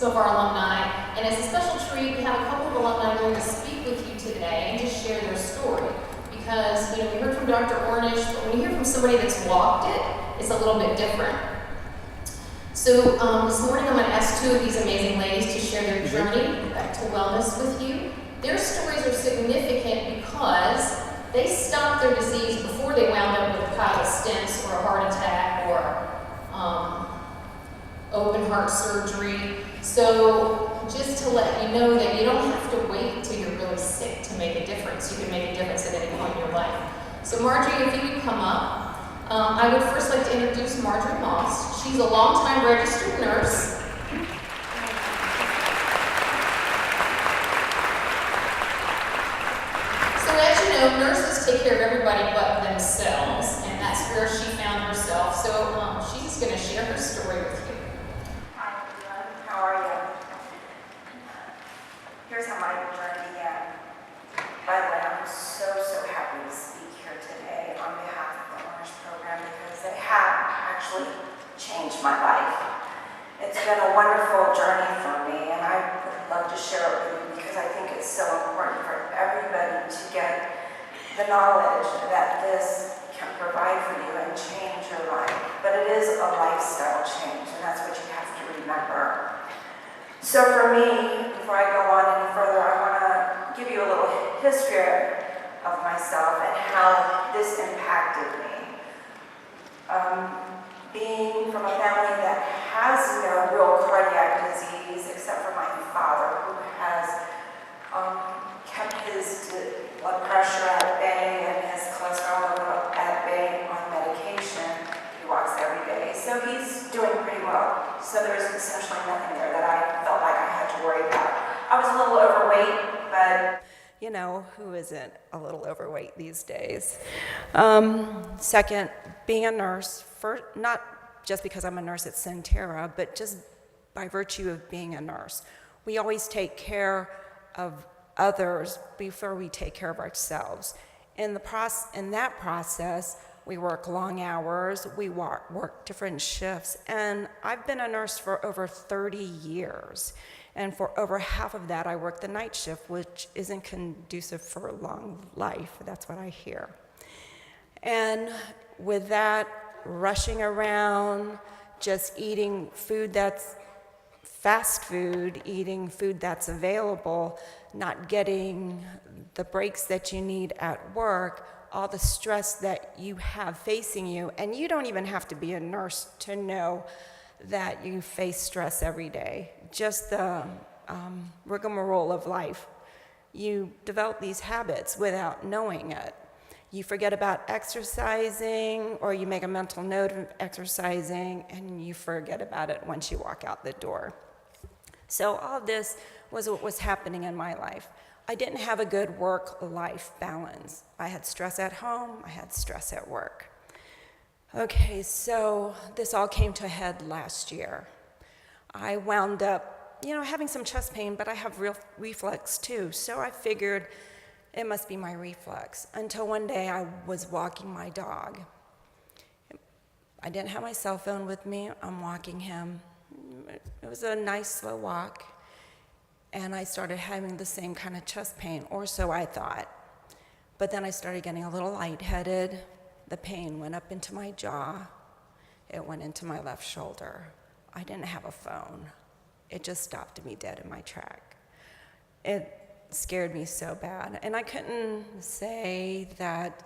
some of our alumni. And as a special treat, we have a couple of alumni going to speak with you today and just share their story. Because, we heard from Dr. Ornish, but when you hear from somebody that's walked it, it's a little bit different. So this morning I'm going to ask two of these amazing ladies to share their journey back to wellness with you. Their stories are significant because they stopped their disease before they wound up with a pile of stents or a heart attack or open heart surgery. So just to let you know that you don't have to wait till you're really sick to make a difference. You can make a difference at any point in your life. So Marjorie, if you would come up. I would first like to introduce Marjorie Moss. She's a longtime registered nurse. So as you know, nurses take care of everybody but themselves, and that's where she found herself. So she's going to share her story with you. Hi everyone, how are you? Here's how my journey began. By the way, I'm so happy to speak here today on behalf of the Ornish program because it has actually changed my life. It's been a wonderful journey for me, and I would love to share it with you because I think it's so important for everybody to get the knowledge that this can provide for you and change your life. But it is a lifestyle change, and that's what you have to remember. So for me, before I go on any further, I want to give you a little history of myself and how this impacted me. Being from a family that has no real cardiac disease, except for my father, who has kept his blood pressure at bay and his cholesterol level at bay on medication. He walks every day, so he's doing pretty well. So there's essentially nothing there that I felt like I had to worry about. I was a little overweight, but who isn't a little overweight these days? Second, being a nurse, not just because I'm a nurse at Sentara, but just by virtue of being a nurse. We always take care of others before we take care of ourselves. In that process, we work long hours, we work different shifts, and I've been a nurse for over 30 years. And for over half of that, I work the night shift, which isn't conducive for a long life. That's what I hear. And with that, rushing around, just eating food that's fast food, eating food that's available, not getting the breaks that you need at work, all the stress that you have facing you, and you don't even have to be a nurse to know that you face stress every day. Just the rigmarole of life. You develop these habits without knowing it. You forget about exercising, or you make a mental note of exercising, and you forget about it once you walk out the door. So all this was what was happening in my life. I didn't have a good work-life balance. I had stress at home, I had stress at work. Okay, so this all came to a head last year. I wound up, having some chest pain, but I have real reflux too, so I figured it must be my reflux, until one day I was walking my dog. I didn't have my cell phone with me, I'm walking him. It was a nice slow walk, and I started having the same kind of chest pain, or so I thought. But then I started getting a little lightheaded. The pain went up into my jaw. It went into my left shoulder. I didn't have a phone. It just stopped me dead in my track. It scared me so bad. And I couldn't say that,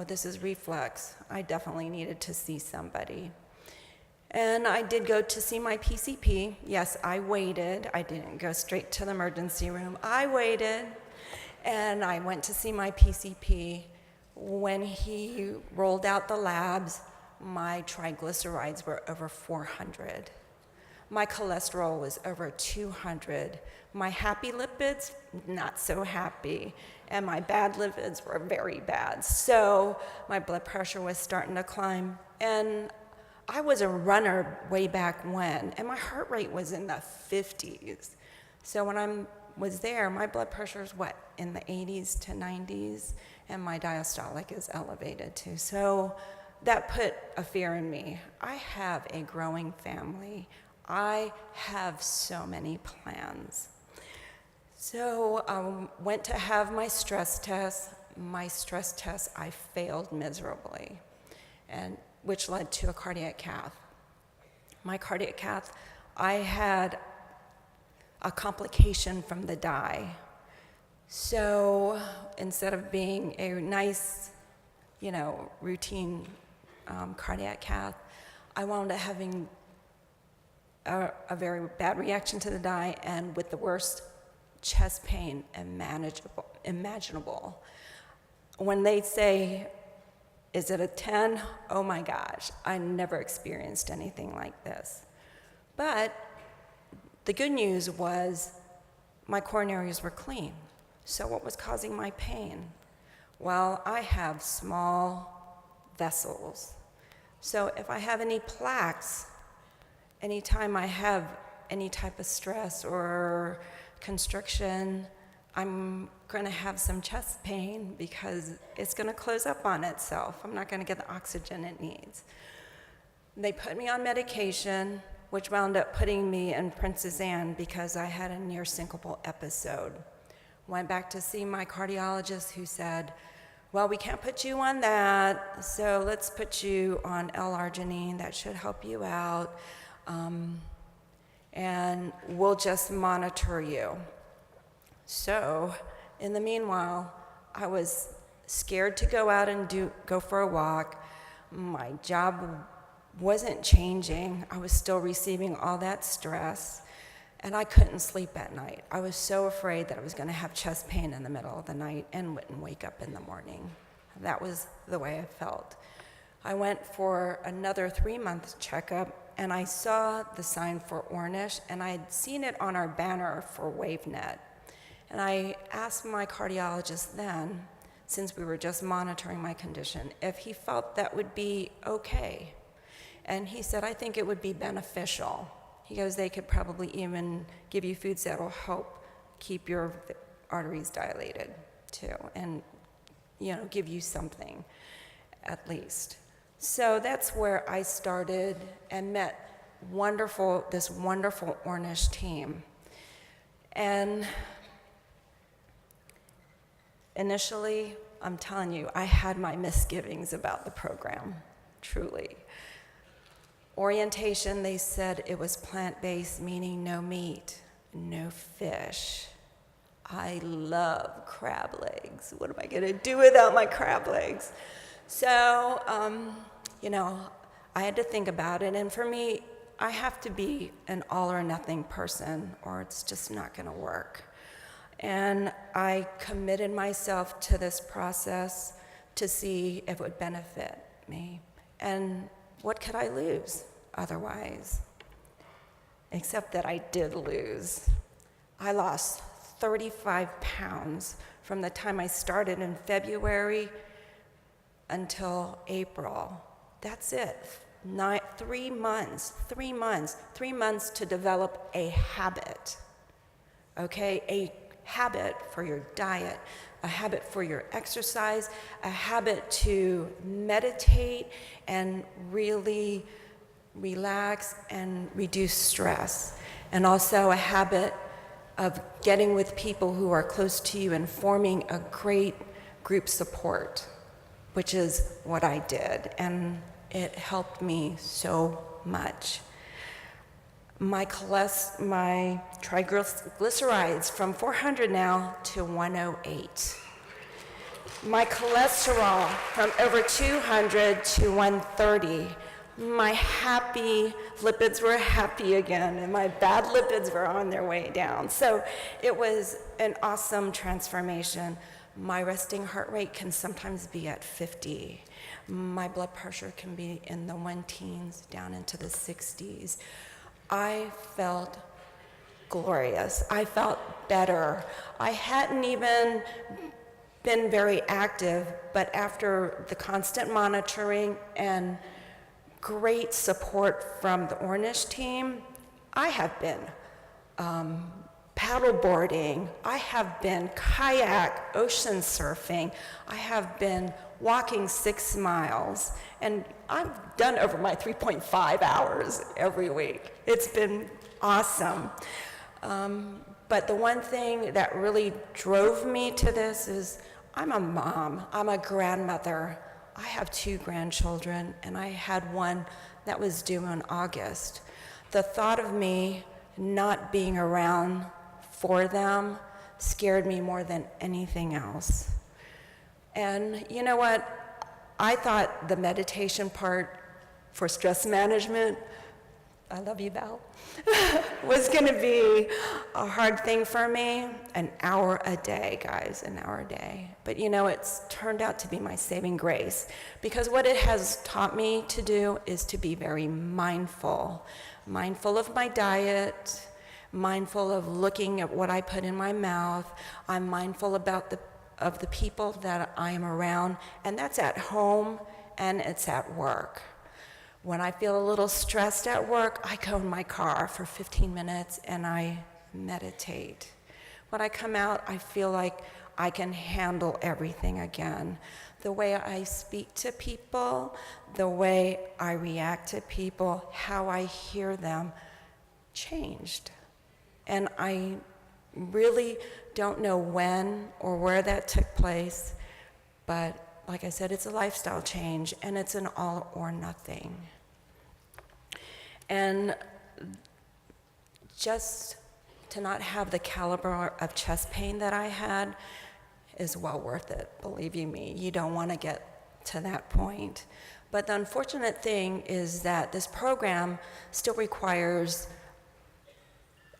this is reflux. I definitely needed to see somebody. And I did go to see my PCP. Yes, I waited. I didn't go straight to the emergency room. I waited, and I went to see my PCP. When he rolled out the labs, my triglycerides were over 400. My cholesterol was over 200. My happy lipids, not so happy. And my bad lipids were very bad. So my blood pressure was starting to climb. And I was a runner way back when, and my heart rate was in the 50s. So when I was there, my blood pressure is in the 80s to 90s, and my diastolic is elevated too. So that put a fear in me. I have a growing family. I have so many plans. So went to have my stress test. My stress test, I failed miserably, and which led to a cardiac cath. My cardiac cath, I had a complication from the dye. So instead of being a nice, routine cardiac cath, I wound up having a very bad reaction to the dye and with the worst chest pain imaginable. When they say, is it a 10? Oh my gosh, I never experienced anything like this. But the good news was my coronaries were clean. So what was causing my pain? Well, I have small vessels. So if I have any plaques, anytime I have any type of stress or constriction, I'm going to have some chest pain because it's going to close up on itself. I'm not going to get the oxygen it needs. They put me on medication, which wound up putting me in Princess Anne because I had a near syncopal episode. Went back to see my cardiologist who said, well, we can't put you on that, so let's put you on L-arginine. That should help you out, and we'll just monitor you. So in the meanwhile, I was scared to go out and go for a walk. My job wasn't changing. I was still receiving all that stress, and I couldn't sleep at night. I was so afraid that I was going to have chest pain in the middle of the night and wouldn't wake up in the morning. That was the way I felt. I went for another 3-month checkup, and I saw the sign for Ornish, and I'd seen it on our banner for WaveNet. And I asked my cardiologist then, since we were just monitoring my condition, if he felt that would be okay. And he said, I think it would be beneficial. He goes, they could probably even give you foods that will help keep your arteries dilated too, and give you something at least. So that's where I started and met this wonderful Ornish team. And initially, I'm telling you, I had my misgivings about the program, truly. Orientation, they said it was plant-based, meaning no meat, no fish. I love crab legs. What am I gonna do without my crab legs? So, I had to think about it, and for me, I have to be an all or nothing person, or it's just not gonna work. And I committed myself to this process to see if it would benefit me. And what could I lose otherwise? Except that I did lose. I lost 35 pounds from the time I started in February until April. That's it. 3 months to develop a habit. Okay, a habit for your diet, a habit for your exercise, a habit to meditate and really relax and reduce stress, and also a habit of getting with people who are close to you and forming a great group support, which is what I did, and it helped me so much. My triglycerides from 400 now to 108. My cholesterol from over 200 to 130. My happy lipids were happy again, and my bad lipids were on their way down. So it was an awesome transformation. My resting heart rate can sometimes be at 50. My blood pressure can be in the 110s down into the 60s. I felt glorious. I felt better. I hadn't even been very active, but after the constant monitoring and great support from the Ornish team, I have been paddleboarding, I have been kayak, ocean surfing, I have been walking 6 miles. And I've done over my 3.5 hours every week. It's been awesome. But the one thing that really drove me to this is I'm a mom, I'm a grandmother. I have 2 grandchildren, and I had one that was due in August. The thought of me not being around for them scared me more than anything else. And you know what? I thought the meditation part for stress management, I love you, Val, was gonna be a hard thing for me. An hour a day, guys, an hour a day. But you know, it's turned out to be my saving grace, because what it has taught me to do is to be very mindful. Mindful of my diet, mindful of looking at what I put in my mouth. I'm mindful of the people that I am around, and that's at home and it's at work. When I feel a little stressed at work, I go in my car for 15 minutes and I meditate. When I come out, I feel like I can handle everything again. The way I speak to people, the way I react to people, how I hear them changed. And I really don't know when or where that took place, but like I said, it's a lifestyle change, and it's an all or nothing. And just to not have the caliber of chest pain that I had is well worth it, believe you me. You don't want to get to that point. But the unfortunate thing is that this program still requires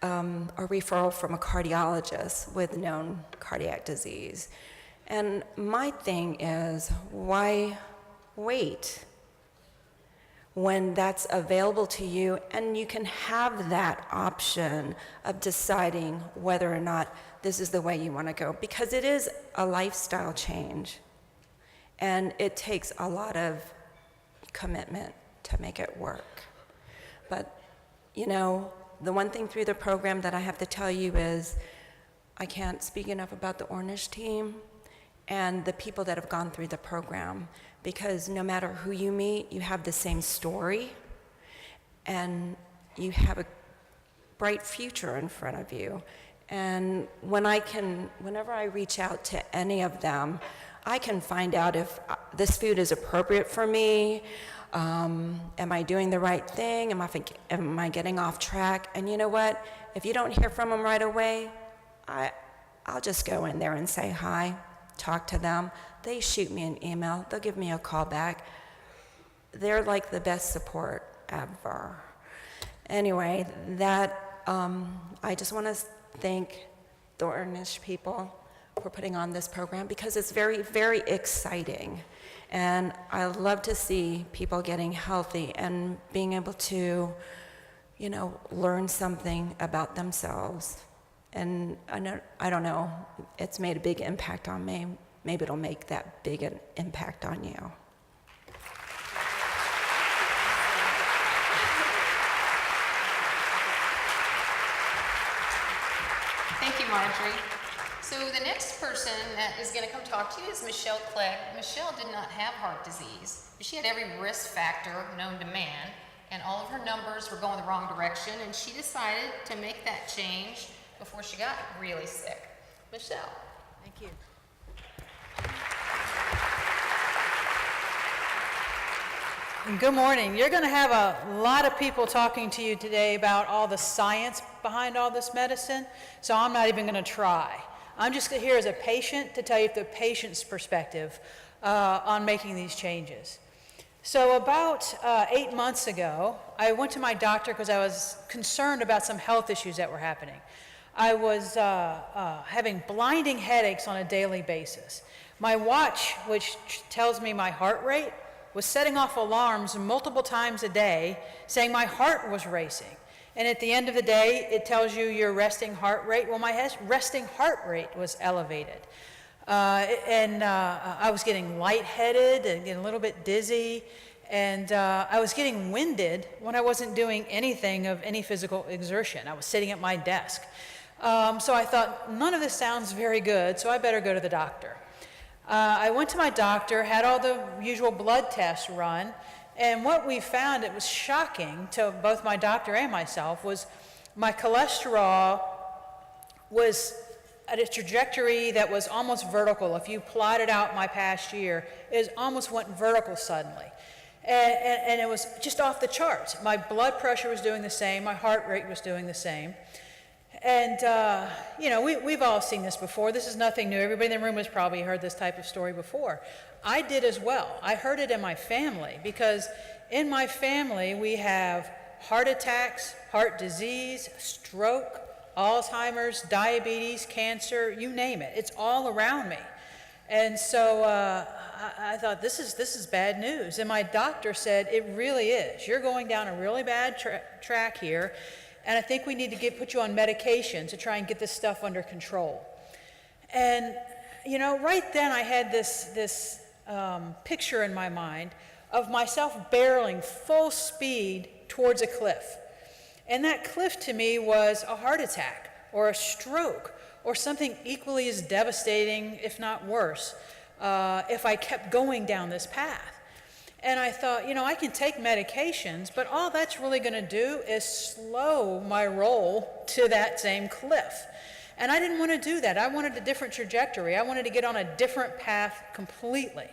a referral from a cardiologist with known cardiac disease. And my thing is, why wait when that's available to you and you can have that option of deciding whether or not this is the way you want to go? Because it is a lifestyle change, and it takes a lot of commitment to make it work. But, you know, the one thing through the program that I have to tell you is I can't speak enough about the Ornish team and the people that have gone through the program, because no matter who you meet, you have the same story and you have a bright future in front of you. And whenever I reach out to any of them, I can find out if this food is appropriate for me. Am I doing the right thing? Am I getting off track? And you know what? If you don't hear from them right away, I'll just go in there and say hi, talk to them. They shoot me an email. They'll give me a call back. They're like the best support ever. Anyway, I just want to thank the Ornish people for putting on this program, because it's very, very exciting. And I love to see people getting healthy and being able to, you know, learn something about themselves. And I don't know, it's made a big impact on me. Maybe it'll make that big an impact on you. Thank you, Marjorie. So the next person that is going to come talk to you is Michelle Clegg. Michelle did not have heart disease, but she had every risk factor known to man, and all of her numbers were going the wrong direction, and she decided to make that change before she got really sick. Michelle. Thank you. And good morning. You're going to have a lot of people talking to you today about all the science behind all this medicine, so I'm not even going to try. I'm just here as a patient to tell you the patient's perspective on making these changes. So about 8 months ago, I went to my doctor because I was concerned about some health issues that were happening. I was having blinding headaches on a daily basis. My watch, which tells me my heart rate, was setting off alarms multiple times a day saying my heart was racing. And at the end of the day, it tells you your resting heart rate. Well, my resting heart rate was elevated. I was getting lightheaded and getting a little bit dizzy. And I was getting winded when I wasn't doing anything of any physical exertion. I was sitting at my desk. So I thought, none of this sounds very good, so I better go to the doctor. I went to my doctor, had all the usual blood tests run, and what we found, it was shocking to both my doctor and myself, was my cholesterol was at a trajectory that was almost vertical. If you plotted out my past year, it almost went vertical suddenly. And it was just off the charts. My blood pressure was doing the same, my heart rate was doing the same. And, you know, we've all seen this before. This is nothing new. Everybody in the room has probably heard this type of story before. I did as well. I heard it in my family because in my family we have heart attacks, heart disease, stroke, Alzheimer's, diabetes, cancer, you name it. It's all around me. And so I thought, this is bad news. And my doctor said, it really is. You're going down a really bad track here. And I think we need to put you on medication to try and get this stuff under control. And, you know, right then I had this picture in my mind of myself barreling full speed towards a cliff. And that cliff to me was a heart attack or a stroke or something equally as devastating, if not worse, if I kept going down this path. And I thought, you know, I can take medications, but all that's really going to do is slow my roll to that same cliff. And I didn't want to do that. I wanted a different trajectory. I wanted to get on a different path completely.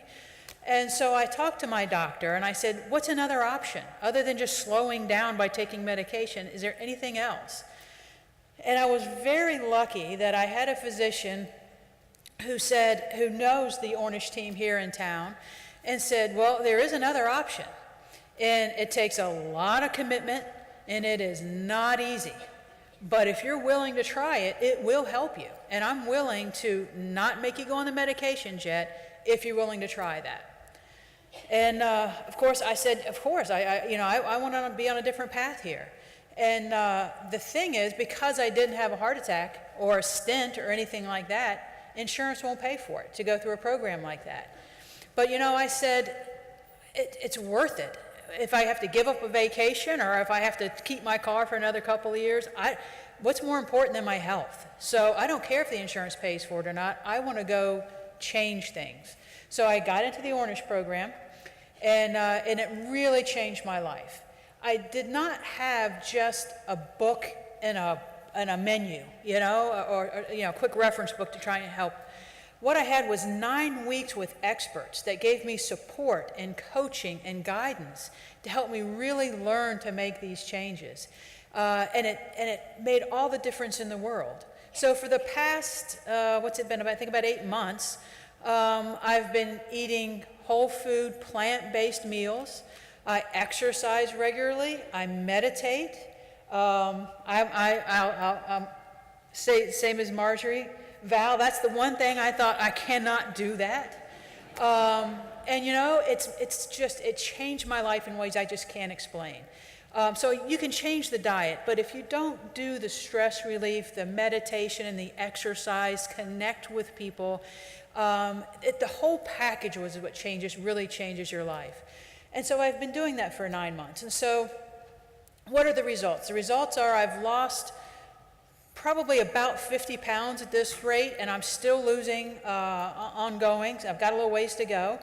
And so I talked to my doctor and I said, what's another option other than just slowing down by taking medication? Is there anything else? And I was very lucky that I had a physician who knows the Ornish team here in town, and said, well, there is another option. And it takes a lot of commitment, and it is not easy. But if you're willing to try it, it will help you. And I'm willing to not make you go on the medications yet if you're willing to try that. And of course, I said, of course, I want to be on a different path here. And the thing is, because I didn't have a heart attack or a stent or anything like that, insurance won't pay for it to go through a program like that. But, you know, I said, it's worth it. If I have to give up a vacation or if I have to keep my car for another couple of years, what's more important than my health? So I don't care if the insurance pays for it or not. I want to go change things. So I got into the Ornish program, and it really changed my life. I did not have just a book and a menu, you know, or a quick reference book to try and help. What I had was 9 weeks with experts that gave me support and coaching and guidance to help me really learn to make these changes. And it made all the difference in the world. So for the past, what's it been, I think about 8 months, I've been eating whole food, plant-based meals. I exercise regularly. I meditate. I'll say same as Marjorie. Val, that's the one thing I thought I cannot do that. And you know, it changed my life in ways I just can't explain. So you can change the diet, but if you don't do the stress relief, the meditation and the exercise, connect with people, the whole package was what really changes your life. And so I've been doing that for 9 months. And so what are the results? The results are I've lost probably about 50 pounds at this rate, and I'm still losing ongoing. So I've got a little ways to go.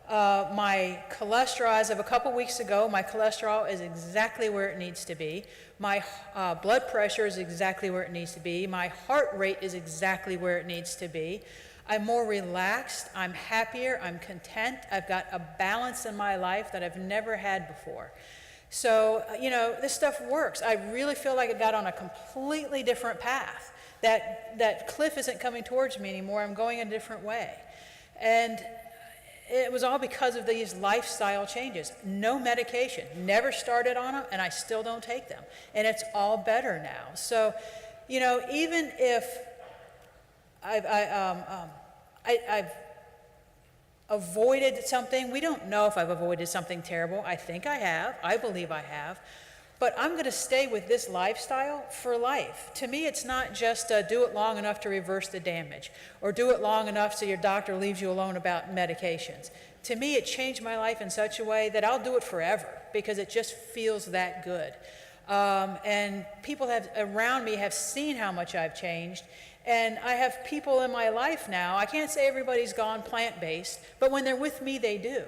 My cholesterol, as of a couple weeks ago, my cholesterol is exactly where it needs to be. My blood pressure is exactly where it needs to be. My heart rate is exactly where it needs to be. I'm more relaxed, I'm happier, I'm content. I've got a balance in my life that I've never had before. So, you know, this stuff works. I really feel like I got on a completely different path. That cliff isn't coming towards me anymore. I'm going a different way. And it was all because of these lifestyle changes. No medication, never started on them, and I still don't take them. And it's all better now. So, you know, even if I've avoided something. We don't know if I've avoided something terrible. I think I have. I believe I have. But I'm going to stay with this lifestyle for life. To me, it's not just do it long enough to reverse the damage or do it long enough so your doctor leaves you alone about medications. To me, it changed my life in such a way that I'll do it forever because it just feels that good. And people around me have seen how much I've changed. And I have people in my life now, I can't say everybody's gone plant-based, but when they're with me, they do.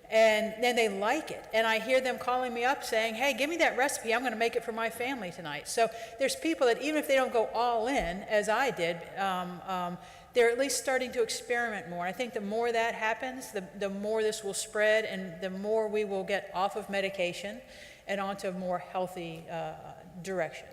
And then they like it. And I hear them calling me up saying, hey, give me that recipe. I'm going to make it for my family tonight. So there's people that even if they don't go all in, as I did, they're at least starting to experiment more. I think the more that happens, the more this will spread and the more we will get off of medication and onto a more healthy direction.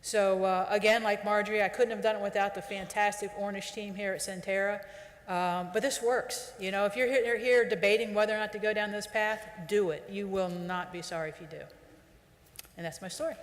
So again, like Marjorie, I couldn't have done it without the fantastic Ornish team here at Sentara. But this works. You know, if you're here debating whether or not to go down this path, do it. You will not be sorry if you do. And that's my story.